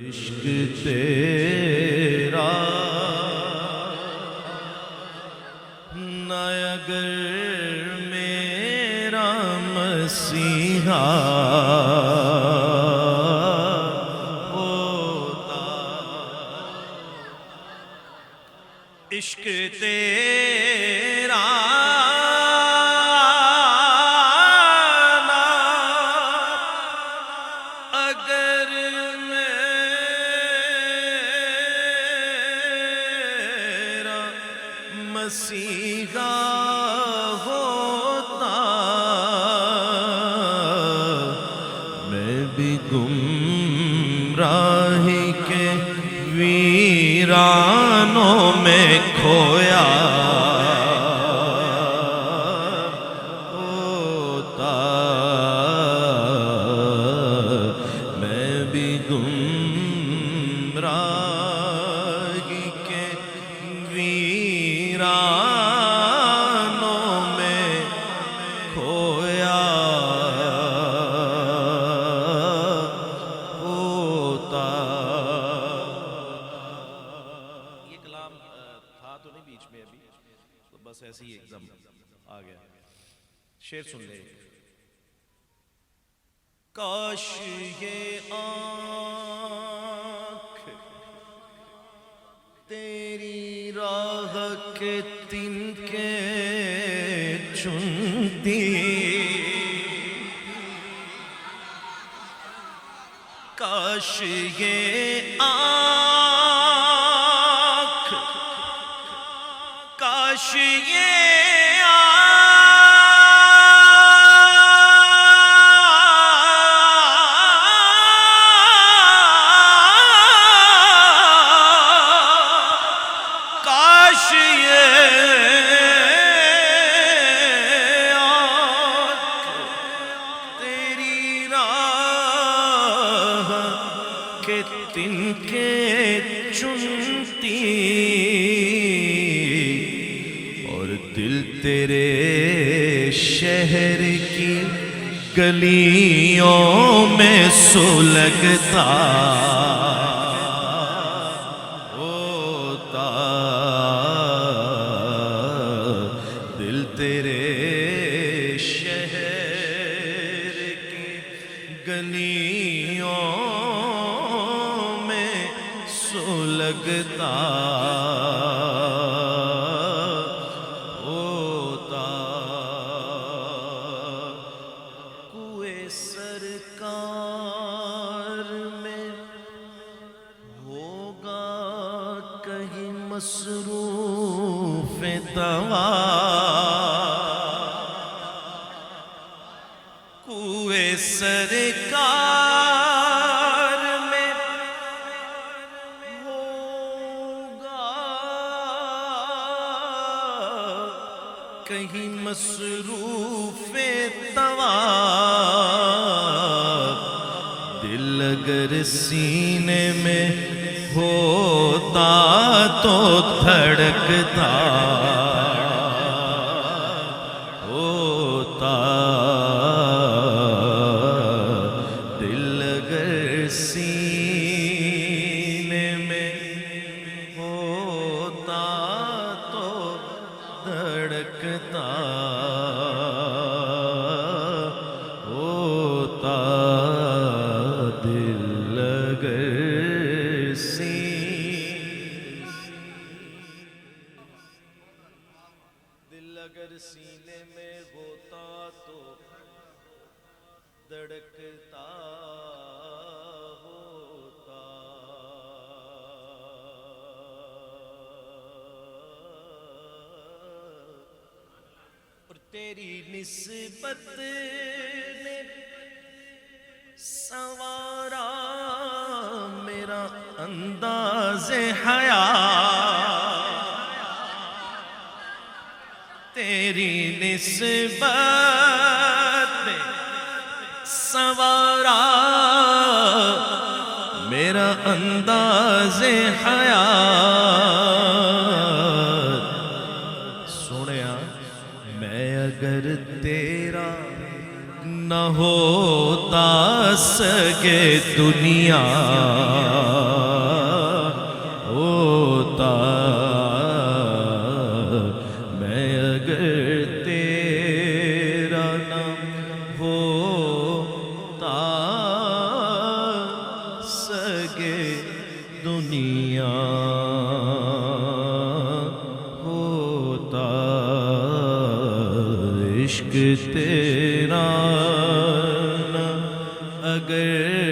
عشق تیرا نہ اگر میرا مسیحا ہوتا، عشق تیرا اگر میرا مسیحا ہوتا، میں بھی گمراہی کے ویرانوں میں کھویا ہوتا، گمراہی کے ویرانوں میں کھویا ہوتا۔ یہ کلام تھا تو نہیں بیچ میں ابھی، تو بس ایسے ہی ایک دم آ گیا۔ شعر سن لے۔ کاش یہ آنکھ تیری راہ کے تنکے چنتی، کاش یہ آنکھ، کاش یہ تنکے چنتی، اور دل تیرے شہر کی گلیوں میں سلگتا ہوتا، دل تیرے شہر کی گلیوں سلگتا ہوتا، کوئے سرکار میں ہوگا کہیں مصروف دوا، کوئے سرکار میں کہیں مصروف طواف، دل اگر سینے میں ہوتا تو دھڑکتا ہوتا، دل اگر سینے میں ہوتا تو دھڑکتا ہوتا، دل اگر سینے میں ہوتا تو دھڑکتا ہوتا، اور تیری نسبت نے سنوارا میرا انداز حیات، تیری نسبت نے سنوارا میرا انداز حیات، سنیا میں اگر تیرا نہ ہوتا سگے دنیا عشق تیرا نہ اگر